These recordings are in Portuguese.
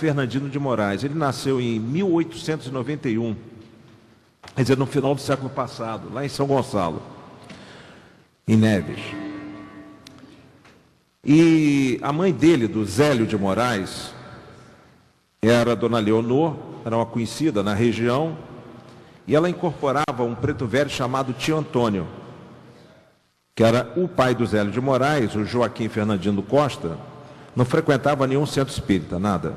Fernandino de Moraes. Ele nasceu em 1891, quer dizer, no final do século passado, lá em São Gonçalo, em Neves. E a mãe dele, do Zélio de Moraes, era a dona Leonor, era uma conhecida na região, e ela incorporava um preto velho chamado Tio Antônio, que era o pai do Zélio de Moraes, o Joaquim Fernandino Costa. Não frequentava nenhum centro espírita, nada.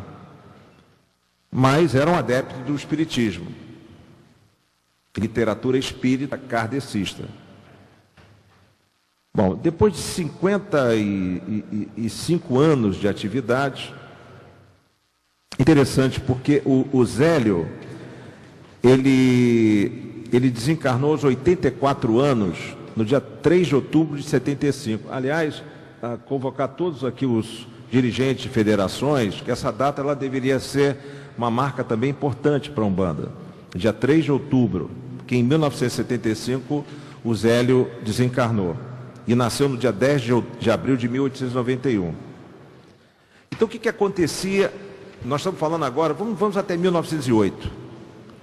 Mas era um adepto do espiritismo. Literatura espírita kardecista. Bom, depois de 55 anos de atividade, interessante porque o Zélio, ele desencarnou aos 84 anos, no dia 3 de outubro de 75. Aliás, a convocar todos aqui os dirigentes de federações, que essa data ela deveria ser uma marca também importante para a Umbanda. Dia 3 de outubro, que em 1975 o Zélio desencarnou e nasceu no dia 10 de abril de 1891. Então o que acontecia? Nós estamos falando agora, vamos até 1908,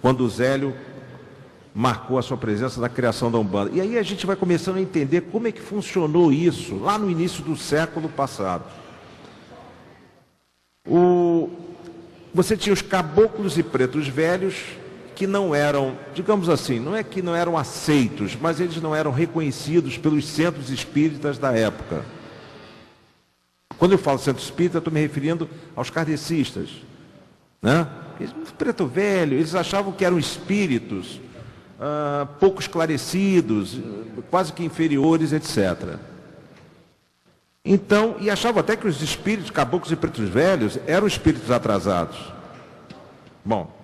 quando o Zélio marcou a sua presença na criação da Umbanda. E aí a gente vai começando a entender como é que funcionou isso lá no início do século passado. Você tinha os caboclos e pretos velhos que não eram, digamos assim, não é que não eram aceitos, mas eles não eram reconhecidos pelos centros espíritas da época. Quando eu falo centro espírita, estou me referindo aos kardecistas, né? Preto velho, eles achavam que eram espíritos pouco esclarecidos, quase que inferiores, etc. Então, e achavam até que os espíritos, caboclos e pretos velhos, eram espíritos atrasados. Bom,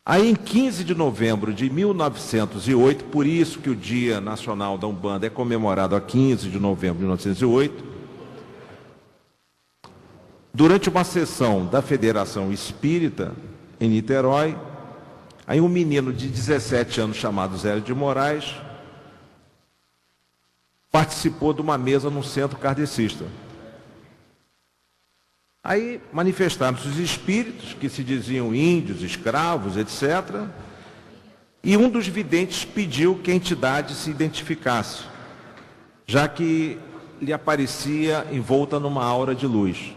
aí em 15 de novembro de 1908, por isso que o Dia Nacional da Umbanda é comemorado a 15 de novembro de 1908, durante uma sessão da Federação Espírita, em Niterói, aí um menino de 17 anos chamado Zélio de Moraes participou de uma mesa no centro kardecista. Aí manifestaram-se os espíritos, que se diziam índios, escravos, etc. E um dos videntes pediu que a entidade se identificasse, já que lhe aparecia envolta numa aura de luz.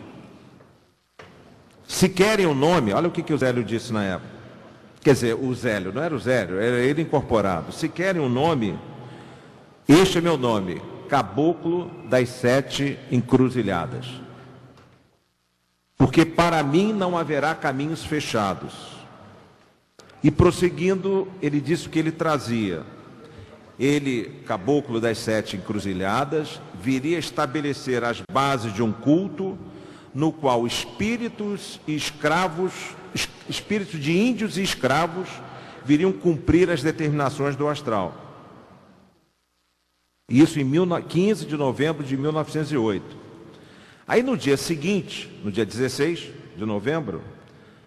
Se querem o nome, olha o que o Zélio disse na época. Quer dizer, o Zélio, não era o Zélio, era ele incorporado. Se querem um nome, este é meu nome, Caboclo das 7 Encruzilhadas. Porque para mim não haverá caminhos fechados. E prosseguindo, ele disse o que ele trazia. Ele, Caboclo das 7 Encruzilhadas, viria estabelecer as bases de um culto no qual espíritos e escravos, espíritos de índios e escravos, viriam cumprir as determinações do astral. Isso em 15 de novembro de 1908. Aí no dia seguinte, no dia 16 de novembro,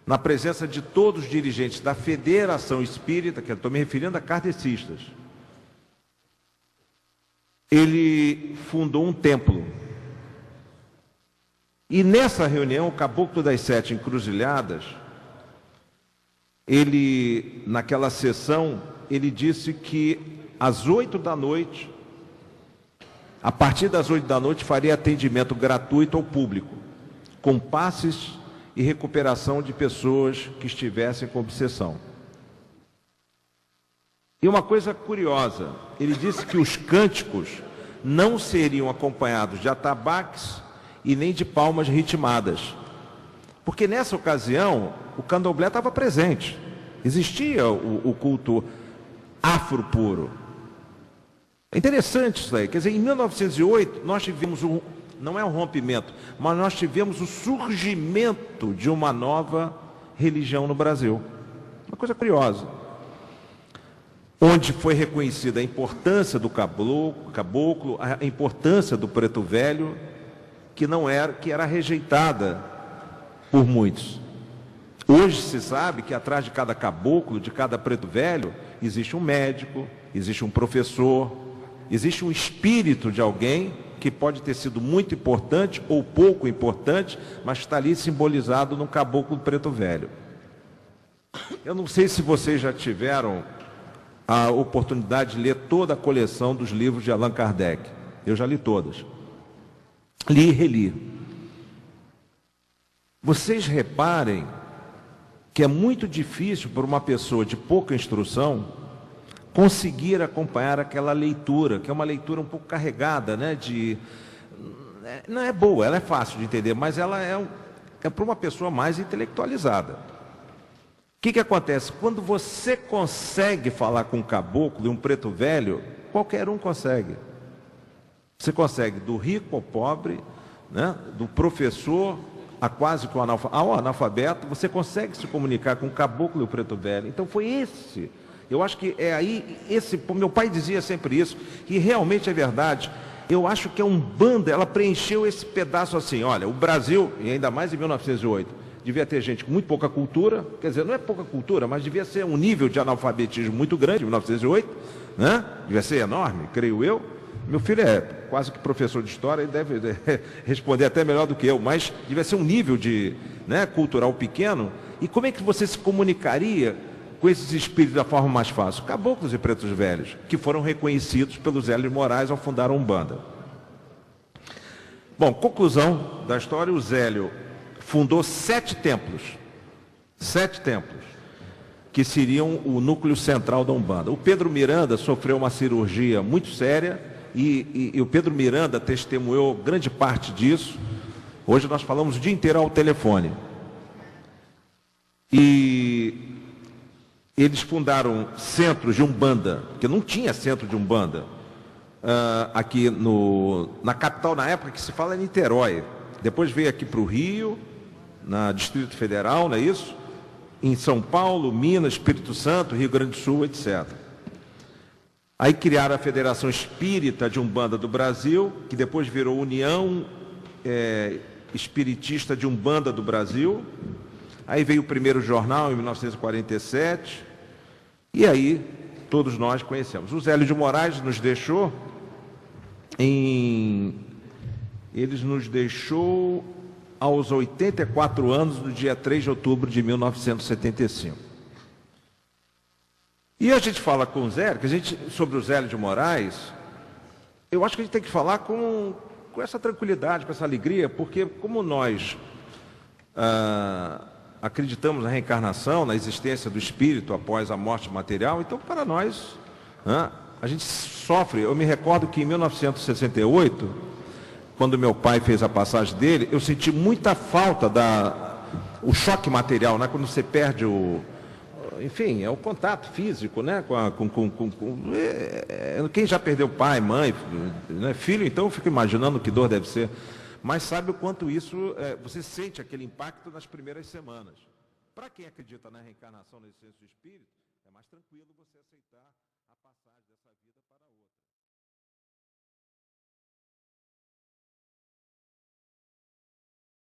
na presença de todos os dirigentes da Federação Espírita, que eu estou me referindo a kardecistas, ele fundou um templo. E nessa reunião, o Caboclo das 7 Encruzilhadas, ele, naquela sessão, ele disse que às 8 da noite, a partir das 8 da noite, faria atendimento gratuito ao público, com passes e recuperação de pessoas que estivessem com obsessão. E uma coisa curiosa, ele disse que os cânticos não seriam acompanhados de atabaques e nem de palmas ritmadas. Porque nessa ocasião, o candomblé estava presente. Existia o culto afro puro. É interessante isso aí. Quer dizer, em 1908, nós tivemos não é um rompimento, mas nós tivemos o surgimento de uma nova religião no Brasil. Uma coisa curiosa. onde foi reconhecida a importância do caboclo, a importância do preto velho, que era rejeitada por muitos. Hoje se sabe que atrás de cada caboclo, de cada preto velho, existe um médico, existe um professor, existe um espírito de alguém que pode ter sido muito importante ou pouco importante, mas está ali simbolizado no caboclo preto velho. Eu não sei se vocês já tiveram a oportunidade de ler toda a coleção dos livros de Allan Kardec. Eu já li todas. Li e reli. Vocês reparem que é muito difícil para uma pessoa de pouca instrução conseguir acompanhar aquela leitura, que é uma leitura um pouco carregada, né? Não é boa, ela é fácil de entender, mas ela é para uma pessoa mais intelectualizada. O que acontece? Quando você consegue falar com um caboclo e um preto velho, qualquer um consegue. Você consegue do rico ao pobre, né? Do professor a quase que ao analfabeto, você consegue se comunicar com o caboclo e o preto velho. Então foi esse. Eu acho que é aí, meu pai dizia sempre isso, e realmente é verdade. Eu acho que a Umbanda, ela preencheu esse pedaço assim, olha, o Brasil, e ainda mais em 1908, devia ter gente com muito pouca cultura, quer dizer, não é pouca cultura, mas devia ser um nível de analfabetismo muito grande, em 1908, né? Devia ser enorme, creio eu. Meu filho é quase que professor de história, ele deve responder até melhor do que eu, mas devia ser um nível de, né, cultural pequeno. E como é que você se comunicaria com esses espíritos da forma mais fácil? Caboclos e pretos velhos, que foram reconhecidos pelo Zélio de Moraes ao fundar a Umbanda. Bom, conclusão da história, o Zélio fundou 7 templos, que seriam o núcleo central da Umbanda. O Pedro Miranda sofreu uma cirurgia muito séria, e o Pedro Miranda testemunhou grande parte disso. Hoje nós falamos o dia inteiro ao telefone. E eles fundaram centros de Umbanda, porque não tinha centro de Umbanda, aqui na capital, na época que se fala é Niterói. Depois veio aqui para o Rio, na Distrito Federal, não é isso? Em São Paulo, Minas, Espírito Santo, Rio Grande do Sul, etc. Aí criaram a Federação Espírita de Umbanda do Brasil, que depois virou União Espiritista de Umbanda do Brasil. Aí veio o primeiro jornal, em 1947, e aí todos nós conhecemos. O Zélio de Moraes nos deixou aos 84 anos, no dia 3 de outubro de 1975. E a gente fala com o Zélio, sobre o Zélio de Moraes, eu acho que a gente tem que falar com essa tranquilidade, com essa alegria, porque como nós acreditamos na reencarnação, na existência do espírito após a morte material, então para nós, a gente sofre. Eu me recordo que em 1968, quando meu pai fez a passagem dele, eu senti muita falta o choque material, né? Quando você perde enfim, é o contato físico, né? Quem já perdeu pai, mãe, né? Filho, então eu fico imaginando que dor deve ser. Mas sabe o quanto isso, você sente aquele impacto nas primeiras semanas. Para quem acredita na reencarnação, na existência do espírito, é mais tranquilo você aceitar a passagem dessa vida para outra.